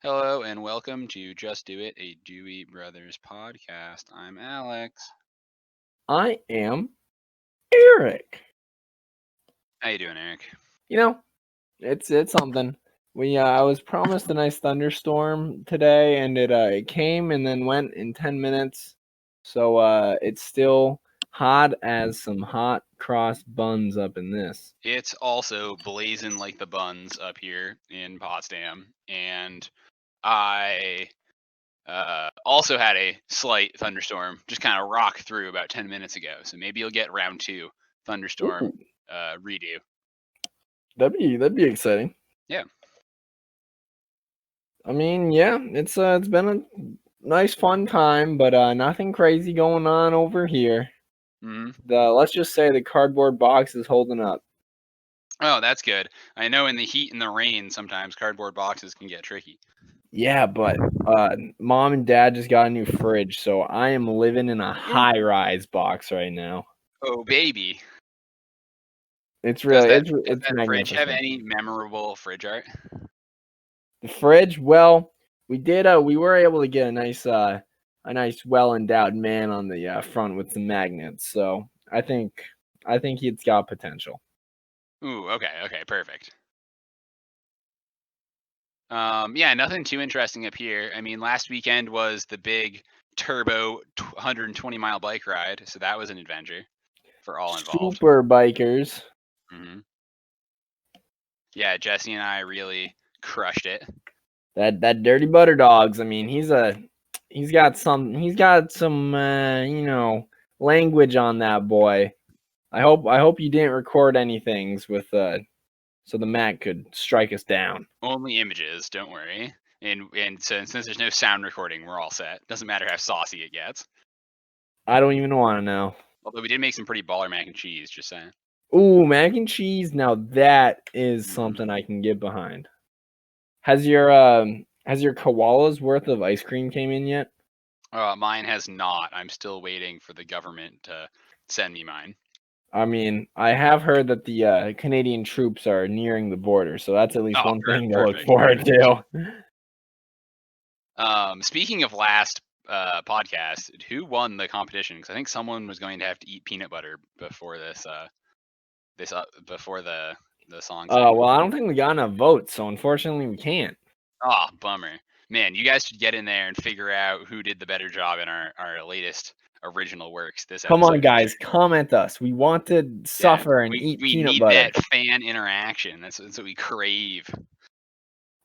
Hello and welcome to Just Do It, a Dewey Brothers podcast. I'm Alex. I am Eric. How you doing, Eric? You know, it's something. I was promised a nice thunderstorm today, and it came and then went in 10 minutes. So it's still hot as some hot cross buns up in this. It's also blazing like the buns up here in Potsdam, and I also had a slight thunderstorm just kind of rock through about 10 minutes ago. So maybe you'll get round two thunderstorm Ooh, redo. that'd be exciting. Yeah. I mean, yeah, it's been a nice fun time, but nothing crazy going on over here. hmm Let's just say the cardboard box is holding up. Oh, that's good. I know in the heat and the rain, sometimes cardboard boxes can get tricky. Yeah, but mom and dad just got a new fridge, so I am living in a high-rise box right now. Oh, baby. It's Does really that does it's that fridge have magnificent. any memorable fridge art? The fridge, well, we were able to get a nice well-endowed man on the front with some magnets. So I think it's got potential. Ooh, okay, perfect. Yeah, nothing too interesting up here. I mean, last weekend was the big turbo 120-mile bike ride, so that was an adventure for all involved. Super bikers. hmm Yeah, Jesse and I really crushed it. That dirty butter dogs. I mean, he's got some language on that boy. I hope you didn't record anything with so the Mac could strike us down. Only images, don't worry. And since there's no sound recording, we're all set. Doesn't matter how saucy it gets. I don't even want to know. Although we did make some pretty baller mac and cheese, just saying. Ooh, mac and cheese. Now that is hmm something I can get behind. Has your koala's worth of ice cream came in yet? Mine has not. I'm still waiting for the government to send me mine. I mean, I have heard that the Canadian troops are nearing the border, so that's at least Oh, one thing to look perfect. forward to. Speaking of last podcast, who won the competition? Because I think someone was going to have to eat peanut butter before before the song Well, segment. I don't think we got enough votes, so unfortunately we can't. Oh, bummer. Man, you guys should get in there and figure out who did the better job in our latest original works this Come on, episode. guys, comment us. We want to Yeah, suffer and we eat we peanut need butter. that fan interaction. That's what we crave.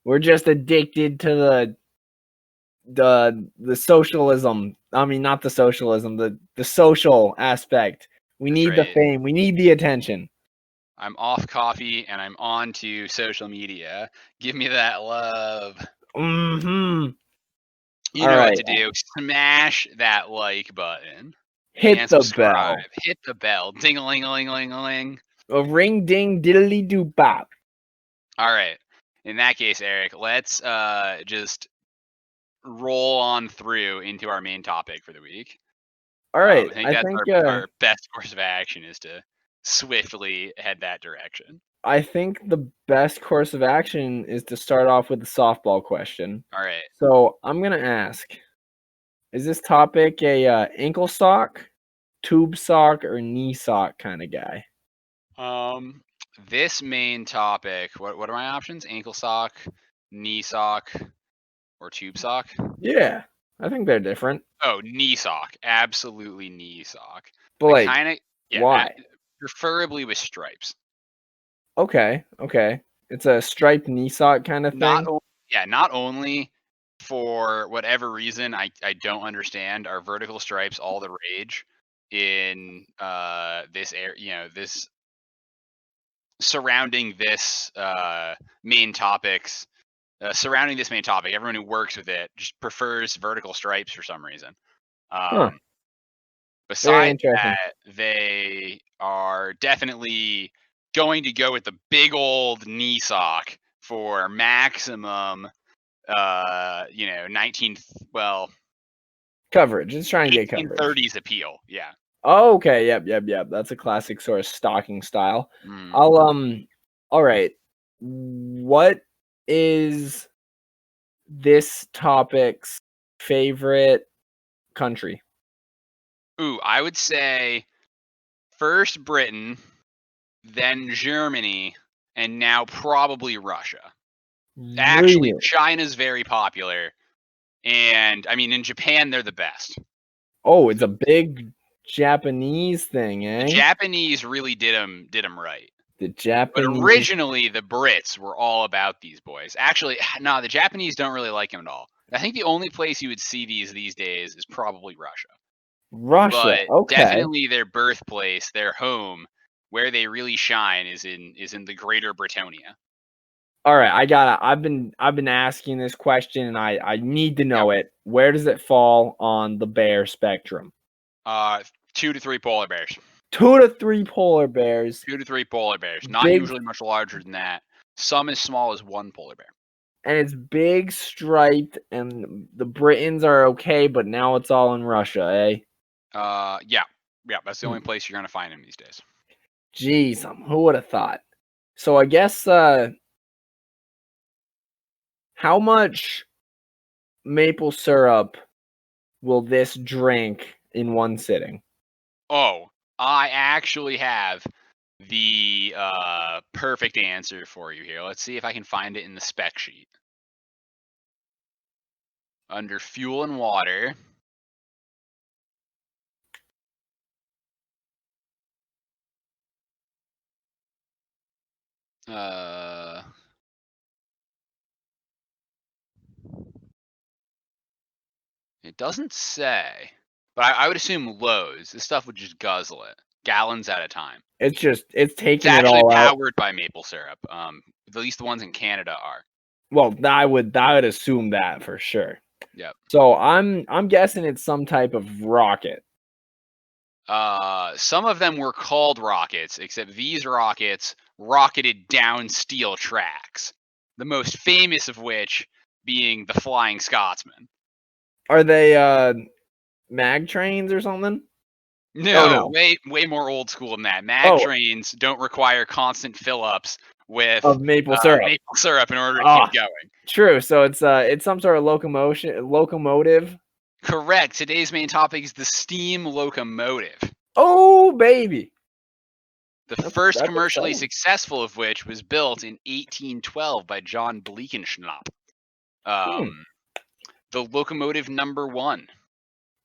We're just addicted to the socialism. I mean, not the socialism, the social aspect. We That's need the right. fame. We need the attention. I'm off coffee and I'm on to social media. Give me that love. Mm-hmm. You All know what right. to do. Smash that like button Hit and the subscribe. bell. Hit the bell. Ding-a-ling-a-ling-a-ling-a-ling. A ring ding diddly doo bop. All right. In that case, Eric, let's just roll on through into our main topic for the week. All right. I think I that's think our best course of action is to swiftly head that direction. I think the best course of action is to start off with the softball question. All right. So I'm gonna ask: is this topic a ankle sock, tube sock, or knee sock kind of guy? This main topic, what are my options? Ankle sock, knee sock, or tube sock? Yeah, I think they're different. Oh, knee sock. Absolutely knee sock. But I like, kind of, yeah, why? preferably with stripes. Okay. It's a striped knee sock kind of Not, thing. not only for whatever reason I don't understand are vertical stripes all the rage in this area, this surrounding this main topics surrounding this main topic. Everyone who works with it just prefers vertical stripes for some reason. Huh. Um, Very Besides interesting. that, they are definitely going to go with the big old knee sock for maximum, 19, well, Coverage. It's trying to get coverage. 1830s appeal. Yeah. Oh, okay. Yep. That's a classic sort of stocking style. Mm. I'll All right. What is this topic's favorite country? Ooh, I would say first Britain, then Germany, and now probably Russia. Actually, Really? China's very popular, and I mean in Japan they're the best. Oh, it's a big Japanese thing, The eh? Japanese really did them right. The But Japanese. originally, the Brits were all about these boys. Actually, no, the Japanese don't really like them at all. I think the only place you would see these days is probably Russia. Russia. But Okay. definitely their birthplace, their home, where they really shine is in the Greater Britannia. All right, I've been asking this question and I need to Yep. know it. Where does it fall on the bear spectrum? 2 to 3 polar bears. 2 to 3 polar bears. 2 to 3 polar bears. Not Big, usually much larger than that. Some as small as 1 polar bear. and it's big striped and the Britons are okay, but now it's all in Russia, eh? Yeah. Yeah, that's the only place you're gonna find them these days. Jeez, who would have thought? So I guess how much maple syrup will this drink in one sitting? Oh, I actually have the perfect answer for you here. Let's see if I can find it in the spec sheet. Under fuel and water. It doesn't say, but I would assume lows. This stuff would just guzzle it, gallons at a time. It's It's taking it actually all out. powered by maple syrup. At least the ones in Canada are. Well, I would assume that for sure. Yep. So I'm guessing it's some type of rocket. Some of them were called rockets, except these rockets rocketed down steel tracks. The most famous of which being the Flying Scotsman. Are they mag trains or something? No, no. way more old school than that. Mag trains don't require constant fill-ups with Of maple syrup. maple syrup in order to keep going. True. So it's some sort of locomotive. Correct. Today's main topic is the steam locomotive. Oh baby. The first that's commercially exciting. successful of which was built in 1812 by John Bleckenschnapp. The locomotive number 1.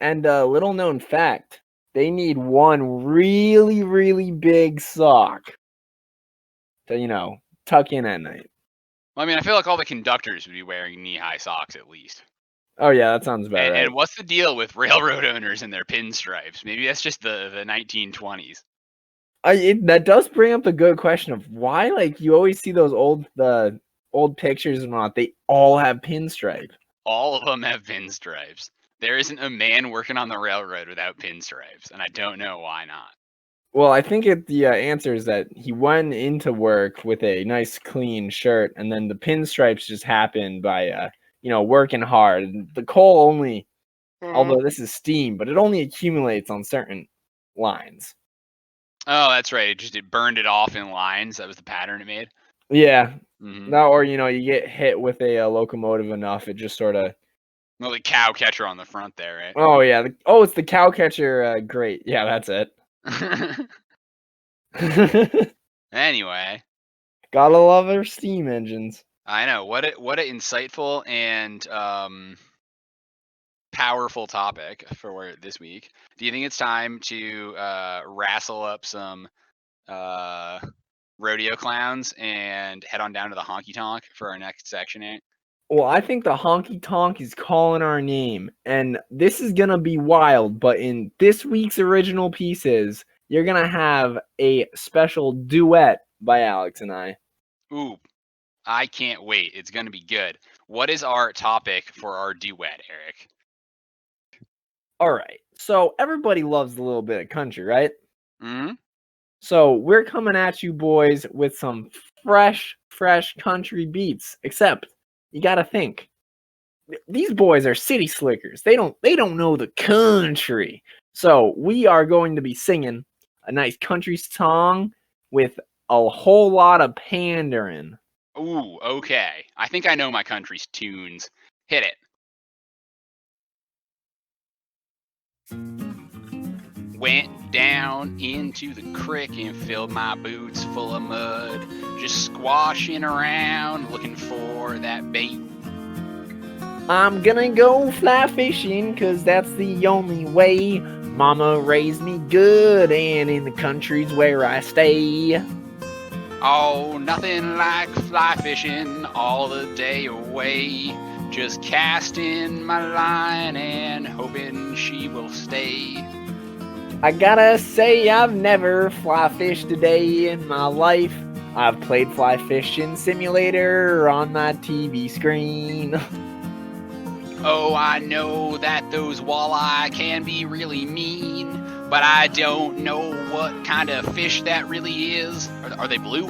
And a little known fact, they need one really, really big sock to, tuck in at night. Well, I mean, I feel like all the conductors would be wearing knee-high socks at least. Oh yeah, that sounds about right. And what's the deal with railroad owners and their pinstripes? Maybe that's just the 1920s. That does bring up the good question of why, like, you always see those old pictures and whatnot. They all have pinstripe. All of them have pinstripes. There isn't a man working on the railroad without pinstripes, and I don't know why not. Well, I think the answer is that he went into work with a nice clean shirt, and then the pinstripes just happened by working hard. The coal only, although this is steam, but it only accumulates on certain lines. Oh, that's right. It burned it off in lines. That was the pattern it made. Yeah. No, or you get hit with a locomotive enough, it just sort of. Well, the cow catcher on the front there, right? Oh yeah. It's the cow catcher. Great. Yeah, that's it. Anyway, gotta love our steam engines. I know what an insightful and powerful topic for this week. Do you think it's time to wrestle up some rodeo clowns and head on down to the honky tonk for our next section, eh? Well, I think the honky tonk is calling our name, and this is gonna be wild. But in this week's original pieces, you're gonna have a special duet by Alex and I. Ooh, I can't wait. It's gonna be good. What is our topic for our duet, Eric? All right. So everybody loves a little bit of country, right? Mm-hmm. So we're coming at you boys with some fresh country beats. Except you got to think, these boys are city slickers. They don't know the country. So we are going to be singing a nice country song with a whole lot of pandering. Ooh, okay. I think I know my country's tunes. Hit it. Went down into the creek and filled my boots full of mud. Just squashing around looking for that bait. I'm gonna go fly fishing, 'cause that's the only way. Mama raised me good, and in the countries where I stay. Oh, nothing like fly fishing all the day away. Just casting my line and hoping she will stay. I gotta say, I've never fly fished a day in my life. I've played fly fishing simulator on my TV screen. Oh, I know that those walleye can be really mean, but I don't know what kind of fish that really is. Are they blue?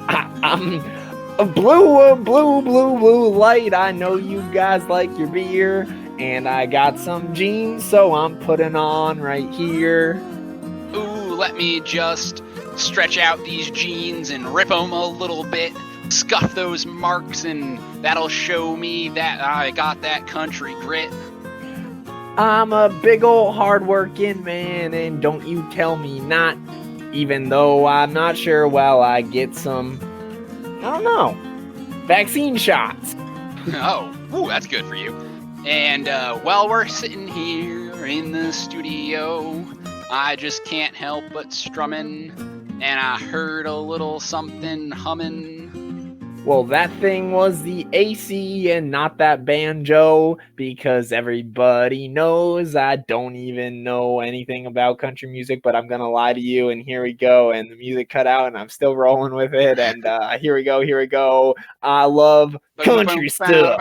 I'm a blue light. I know you guys like your beer, and I got some jeans, so I'm putting on right here. Ooh, let me just stretch out these jeans and rip them a little bit. Scuff those marks, and that'll show me that I got that country grit. I'm a big ol' hard-working man, and don't you tell me not. Even though I'm not sure, well, I get some, I don't know, vaccine shots. Oh, ooh, that's good for you. And while we're sitting here in the studio, I just can't help but strumming, and I heard a little something humming. Well, that thing was the AC and not that banjo, because everybody knows I don't even know anything about country music, but I'm gonna lie to you, and here we go, and the music cut out, and I'm still rolling with it, and here we go. I love country stuff.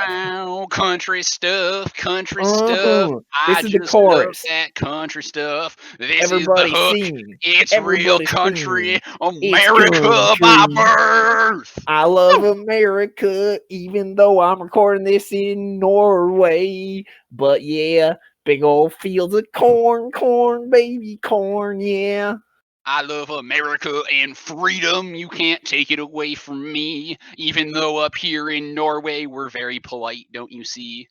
Country stuff, country stuff. I This is the just love chorus. that country stuff. This is the Everybody hook. sing. It's real Everybody country, sing. It's America by country. birth. I love America, even though I'm recording this in Norway. But yeah, big old fields of corn, baby corn, yeah. I love America and freedom. You can't take it away from me. Even though up here in Norway we're very polite, don't you see?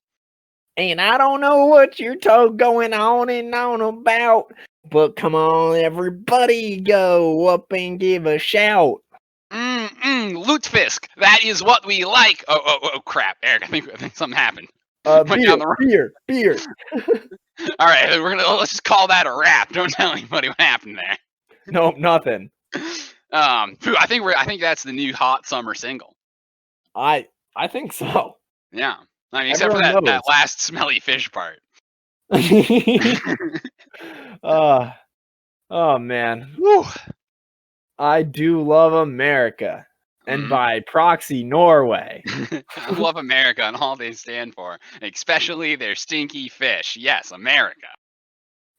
And I don't know what you're going on and on about, but come on, everybody, go up and give a shout. Lutefisk. That is what we like. Oh, crap, Eric. I think something happened. Went down the wrong. Beer. All right, let's just call that a wrap. Don't tell anybody what happened there. Nope, nothing. I think that's the new hot summer single. I think so. Yeah, I mean, except Everyone for that knows. last smelly fish part. Oh man. Whew. I do love America, and by proxy, Norway. I love America and all they stand for, especially their stinky fish. Yes, America.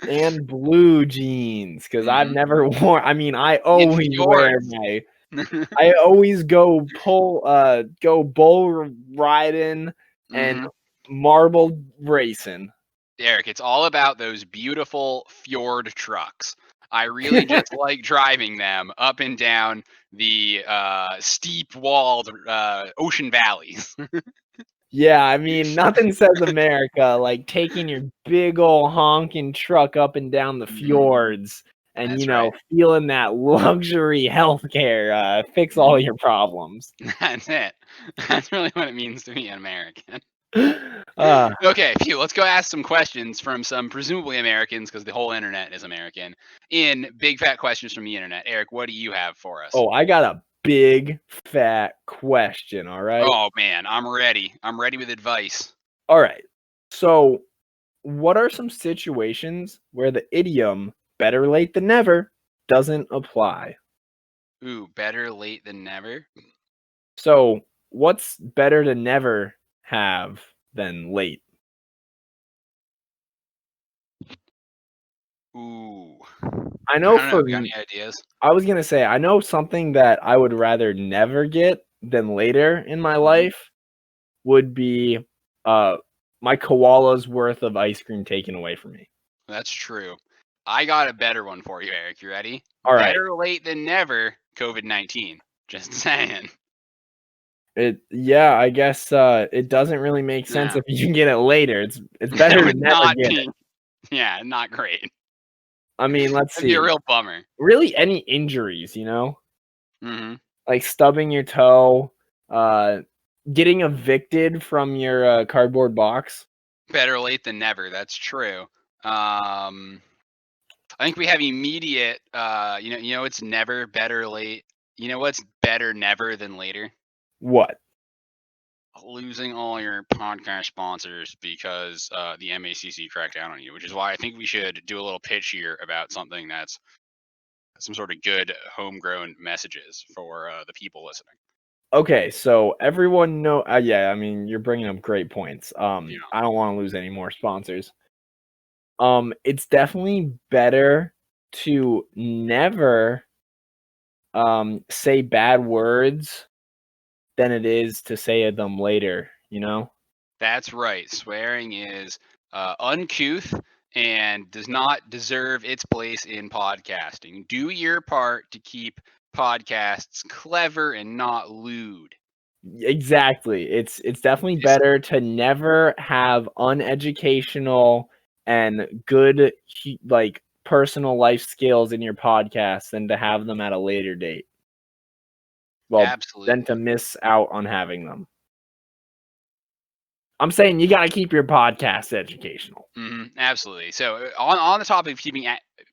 And blue jeans, because I've never worn. I mean, I always wear my. I always go bull riding and marble racing. Derek, it's all about those beautiful fjord trucks. I really just like driving them up and down the steep walled ocean valleys. Yeah, I mean, nothing says America like taking your big old honking truck up and down the fjords and, That's feeling that luxury healthcare, fix all your problems. That's it. That's really what it means to be an American. Uh, Okay, phew, let's go ask some questions from some presumably Americans, because the whole internet is American, in big fat questions from the internet. Eric, what do you have for us? oh, I got a big fat question, all right? Oh, man, I'm ready. I'm ready with advice. All right. So, what are some situations where the idiom better late than never doesn't apply? Ooh, better late than never? So, what's better to never have than late? Ooh. I know don't know. for Got any ideas? I was gonna say, I know something that I would rather never get than later in my life would be my koala's worth of ice cream taken away from me. That's true. I got a better one for you, Eric. You ready? All right. Better late than never, COVID-19. Just saying. Yeah, I guess it doesn't really make sense Yeah. if you can get it later. It's That better to would never not get it. be. Yeah, not great. I mean, let's That'd be a see. real bummer. Really, any injuries, Hmm. like stubbing your toe, uh, getting evicted from your cardboard box. Better late than never. That's true. I think we have immediate. It's never better late. You know what's better never than later? What? Losing all your podcast sponsors because the MACC cracked down on you, which is why I think we should do a little pitch here about something that's some sort of good homegrown messages for the people listening. Okay, so everyone know. Yeah, I mean, you're bringing up great points. You I don't want to lose any more sponsors. It's definitely better to never say bad words than it is to say them later, That's right. Swearing is uncouth and does not deserve its place in podcasting. Do your part to keep podcasts clever and not lewd. Exactly. It's definitely This- better to never have uneducational and good like personal life skills in your podcast than to have them at a later date. Well, than to Absolutely. miss out on having them. I'm saying you got to keep your podcast educational. Absolutely. So on the topic of keeping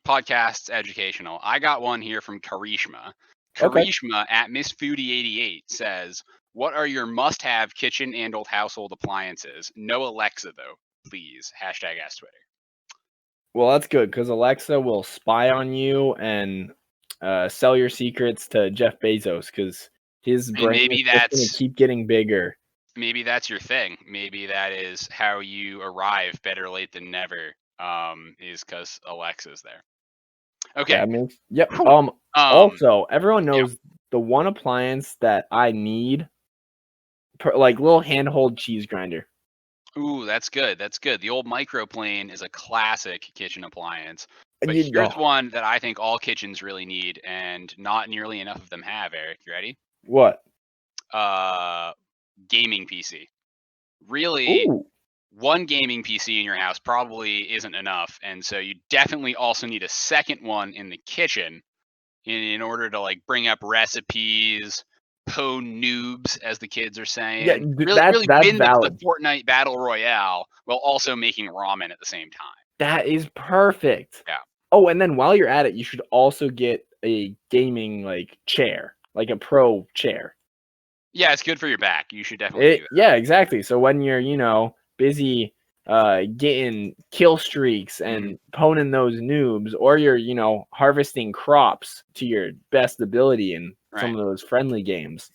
podcasts educational, I got one here from Karishma. Okay. Karishma at Miss Foodie 88 says, "What are your must-have kitchen and old household appliances? No Alexa though, please." Hashtag ask Twitter. Well, that's good because Alexa will spy on you and sell your secrets to Jeff Bezos because his And brain is just going to keep getting bigger. maybe that's your thing. Maybe that is how you arrive better late than never. Is because Alexa's there. Okay. That makes yep. Whew. Also, everyone Yeah. knows the one appliance that I need, like little handhold cheese grinder. Ooh, that's good. That's good. The old microplane is a classic kitchen appliance. And But you, here's oh, one that I think all kitchens really need, and not nearly enough of them have. Eric, you ready? what? Uh, Gaming PC. Really, Ooh, one gaming PC in your house probably isn't enough, and so you definitely also need a second one in the kitchen in order to like bring up recipes, noobs, as the kids are yeah, saying. Really, that's really that's win the valid. Fortnite battle royale while also making ramen at the same time. That is perfect. Yeah. Oh, and then while you're at it, you should also get a gaming like chair, like a pro chair. Yeah, it's good for your back. You should definitely do that. Yeah, exactly. So when you're, busy getting kill streaks and poning those noobs, or you're, harvesting crops to your best ability in some Right. of those friendly games,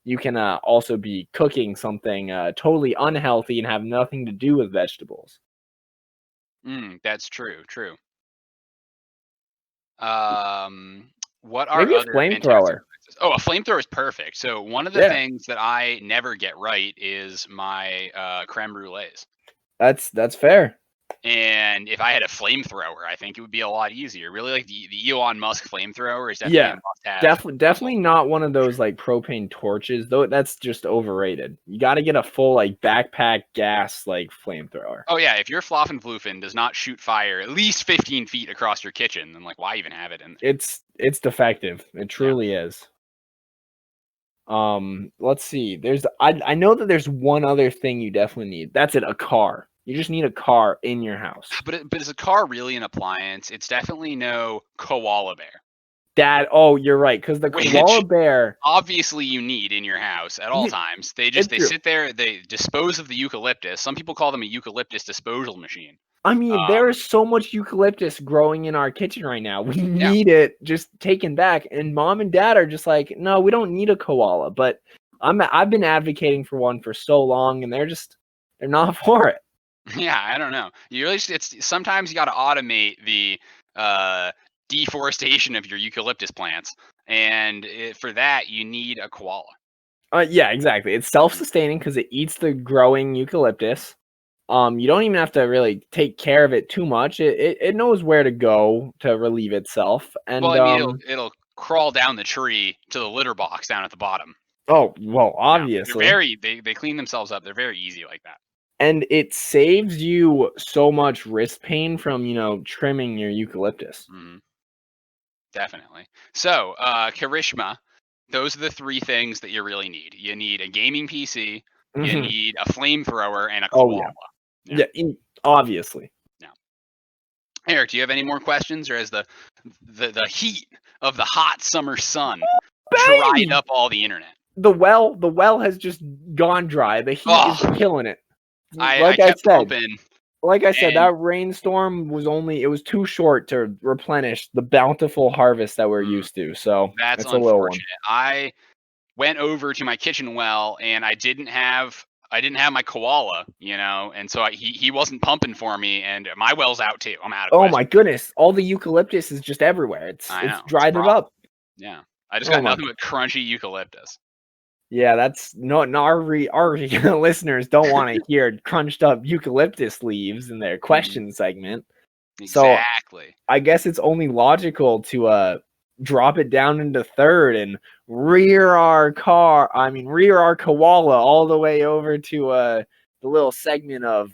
you can also be cooking something totally unhealthy and have nothing to do with vegetables. That's true. True. What are Maybe a other fantastic flamethrower. appliances? Oh, a flamethrower is perfect. So one of the Yeah, things that I never get right is my creme brulees. that's fair. And if I had a flamethrower, I think it would be a lot easier. Really, like the Elon Musk flamethrower is definitely a Yeah, must-have. definitely not one of those like propane torches, though. That's just overrated. You got to get a full like backpack gas like flamethrower. Oh yeah, if your Floffen does not shoot fire at least 15 feet across your kitchen, then like why even have it in there? It's defective. It Yeah. truly is. Let's see. I know that there's one other thing you definitely need. That's it, a car. You just need a car in your house. But is a car really an appliance? It's definitely no koala bear, You're right, because the which koala bear, obviously you need in your house at all yeah, times. They it's true. sit there, they dispose of the eucalyptus. Some people call them a eucalyptus disposal machine. I mean, there is so much eucalyptus growing in our kitchen right now. We Yeah. need it just taken back. And mom and dad are just like, no, we don't need a koala. But I've been advocating for one for so long, and they're not for it. Yeah, I don't know. You really it's sometimes you got to automate the deforestation of your eucalyptus plants, and for that you need a koala. Yeah, exactly. It's self-sustaining because it eats the growing eucalyptus. You don't even have to really take care of it too much. It knows where to go to relieve itself. Well, And I mean, it'll crawl down the tree to the litter box down at the bottom. Oh, well, You know, obviously. they clean themselves up. They're very easy like that. And it saves you so much wrist pain from, trimming your eucalyptus. Mhm. Definitely. So, Karishma, those are the three things that you really need. You need a gaming PC, you Mhm. need a flamethrower, and a Oh, koala. yeah. Yeah. Yeah, obviously. Yeah. Eric, do you have any more questions, or has the heat of the hot summer sun dried Baby! up all the internet? The well has just gone dry. The heat is Oh, killing it. I Like I kept said, pumping, that and rainstorm was too short to replenish the bountiful harvest that we're used to. So that's it's a little one. unfortunate. I went over to my kitchen well, and I didn't have my koala, and so he wasn't pumping for me, and my well's out too. I'm out of Oh my questions. goodness! All the eucalyptus is just everywhere. It's I it's know it's a dried it problem. up. Yeah, I just Oh got my. nothing but crunchy eucalyptus. Yeah, that's no our listeners don't want to hear crunched up eucalyptus leaves in their Mhm. question segment. So Exactly. I guess it's only logical to drop it down into third and Mhm. rear our koala all the way over to the little segment of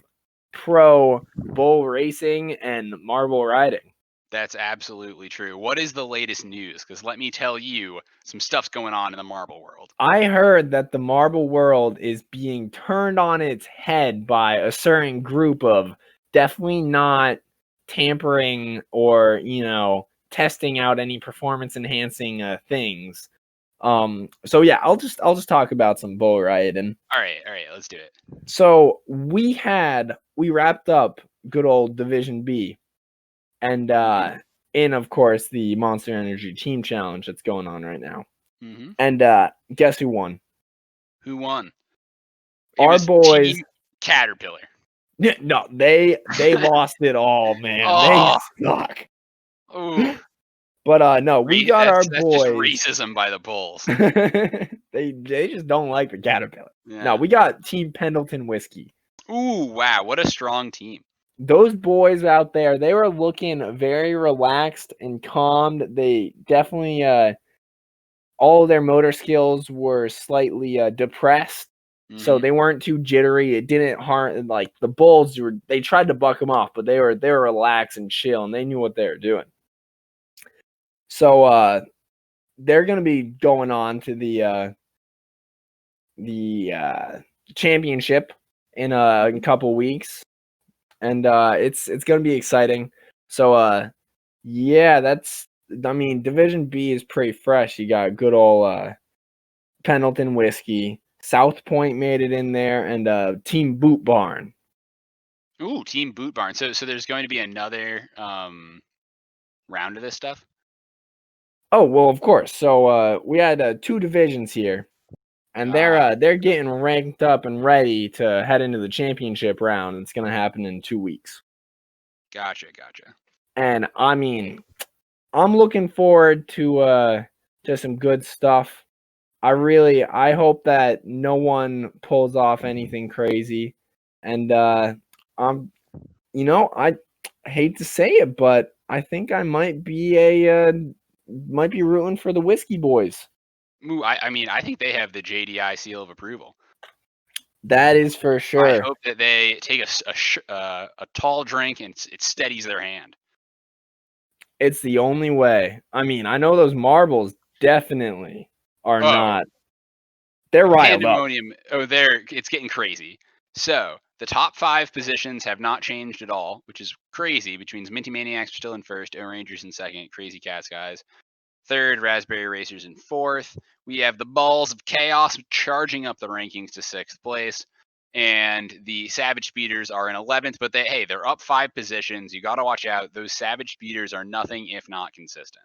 pro bull racing and marble riding. That's absolutely true. What is the latest news? Because let me tell you, some stuff's going on in the marble world. I heard that the marble world is being turned on its head by a certain group of definitely not tampering or, testing out any performance enhancing things. So yeah, I'll just talk about some bull riding. All right, let's do it. So we wrapped up good old Division B and Mhm. in of course the Monster Energy Team Challenge that's going on right now. Mhm. And guess who won? Who won? It Our was boys. Team Caterpillar. Yeah, no, they lost it all, man. They Oh, suck. ooh, But no, we got our that's just boys. racism by the bulls. They just don't like the caterpillar. No, Yeah. we got Team Pendleton Whiskey. Ooh, wow, what a strong team. Those boys out there, they were looking very relaxed and calmed. They definitely all of their motor skills were slightly depressed. So Mhm. they weren't too jittery. It didn't harm like the bulls they tried to buck them off, but they were relaxed and chill and they knew what they were doing. So they're going to be going on to the championship in a couple weeks, and it's going to be exciting. So yeah, Division B is pretty fresh. You got good old Pendleton Whiskey, South Point made it in there, and Team Boot Barn. Ooh, Team Boot Barn. So there's going to be another round of this stuff? Oh well, of course. So we had two divisions here, and they're getting ranked up and ready to head into the championship round. It's gonna happen in 2 weeks, Gotcha. and I'm looking forward to some good stuff. I hope that no one pulls off anything crazy, and I'm I hate to say it, but I think I might be rooting for the Whiskey Boys. Ooh, I think they have the JDI seal of approval. That is for I sure. hope that they take a tall drink and it steadies their hand. It's the only way. I know those marbles definitely are Oh, not. They're riled up. pandemonium. Oh, it's getting crazy. So the top 5 positions have not changed at all, which is crazy, which means Minty Maniacs are still in first, O Rangers in second, Crazy Cats guys third, Raspberry Racers in fourth. We have the Balls of Chaos charging up the rankings to sixth place. And the Savage Speeders are in 11th, but they're up 5 positions. You got to watch out. Those Savage Speeders are nothing if not consistent.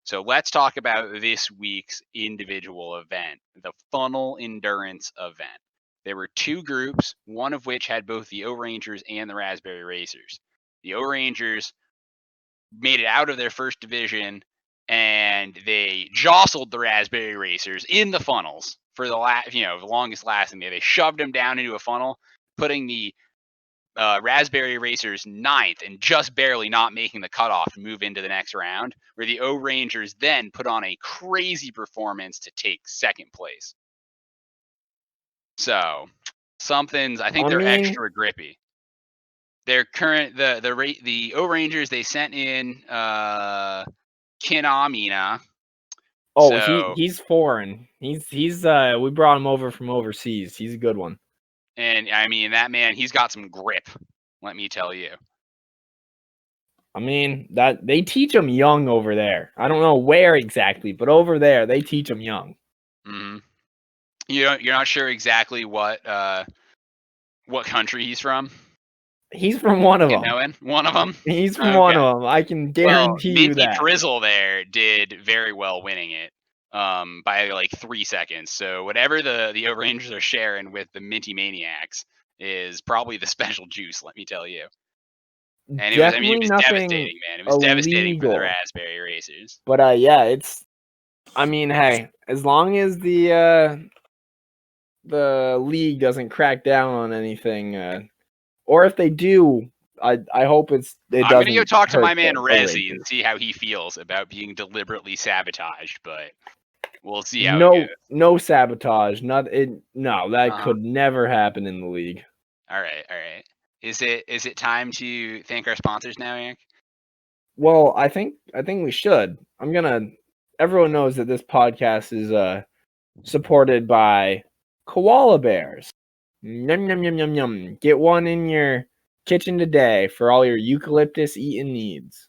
So let's talk about this week's individual event, the Funnel Endurance event. There were 2 groups, one of which had both the O-Rangers and the Raspberry Racers. The O-Rangers made it out of their first division and they jostled the Raspberry Racers in the funnels for the longest lasting day. They shoved them down into a funnel, putting the Raspberry Racers ninth and just barely not making the cutoff to move into the next round, where the O Rangers then put on a crazy performance to take second place. So something's. I think I they're mean, extra grippy. Their current the O-Rangers they sent in Kinamina. oh, So he's foreign. He's we brought him over from overseas. He's a good one. and I mean that man, he's got some grip. Let me tell you. I mean, that they teach them young over there. I don't know where exactly, but over there they teach them young. Hmm. You're not sure exactly what country he's from. He's from one of You them. knowing one of them? He's from one Okay. of them. I can Well, guarantee you Minty that. Drizzle there did very well winning it by like 3 seconds. So whatever the O-Rangers are sharing with the Minty Maniacs is probably the special juice, let me tell you. And it was, I mean, it Definitely was nothing devastating, man. It was devastating for the illegal. Raspberry Racers. But yeah, it's. I mean, hey, as long as the league doesn't crack down on anything, or if they do, I hope it I'm doesn't gonna go talk to hurt my man the Rezi and Rangers. see how he feels about being deliberately sabotaged, but we'll see how it goes. No sabotage. No, that Uh-huh. could never happen in the league. All right. Is it time to thank our sponsors now, Eric? Well, I think we should. Everyone knows that this podcast is supported by koala bears. Yum yum yum yum yum. Get one in your kitchen today for all your eucalyptus eating needs.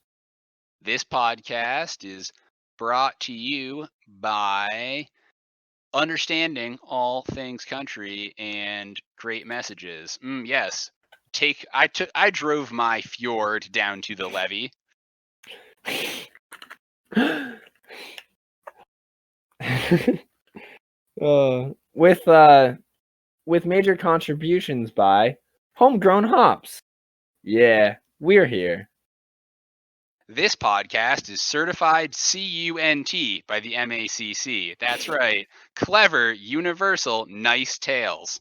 This podcast is brought to you by understanding all things country and great messages. Yes. I drove my fjord down to the levee. With major contributions by Homegrown Hops. Yeah, we're here. This podcast is certified CUNT by the MACC. That's right. Clever, universal, nice tales.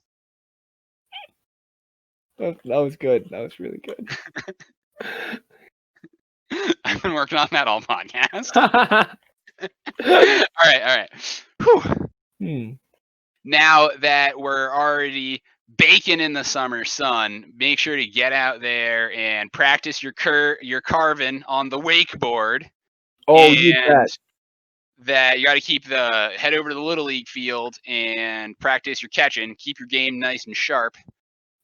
That was good. That was really good. I've been working on that all podcast. All right. Whew. Now that we're already baking in the summer sun, make sure to get out there and practice your carving on the wakeboard. Oh, you bet. That you got to head over to the Little League field and practice your catching. Keep your game nice and sharp.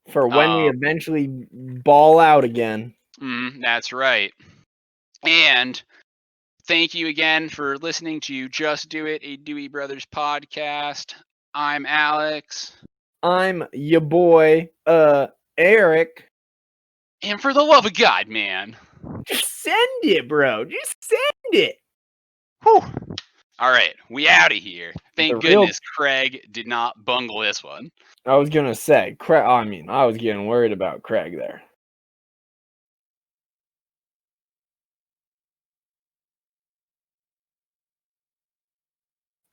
For when we eventually ball out again. That's right. And thank you again for listening to Just Do It, a Dewey Brothers podcast. I'm Alex. I'm your boy, Eric. And for the love of God, man. Just send it, bro. Just send it. Whew. All right, we out of here. Thank goodness Craig did not bungle this one. I was gonna say, I was getting worried about Craig there.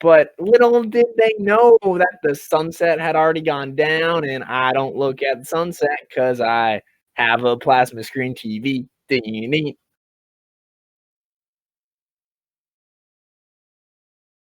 But little did they know that the sunset had already gone down, and I don't look at the sunset because I have a plasma screen TV.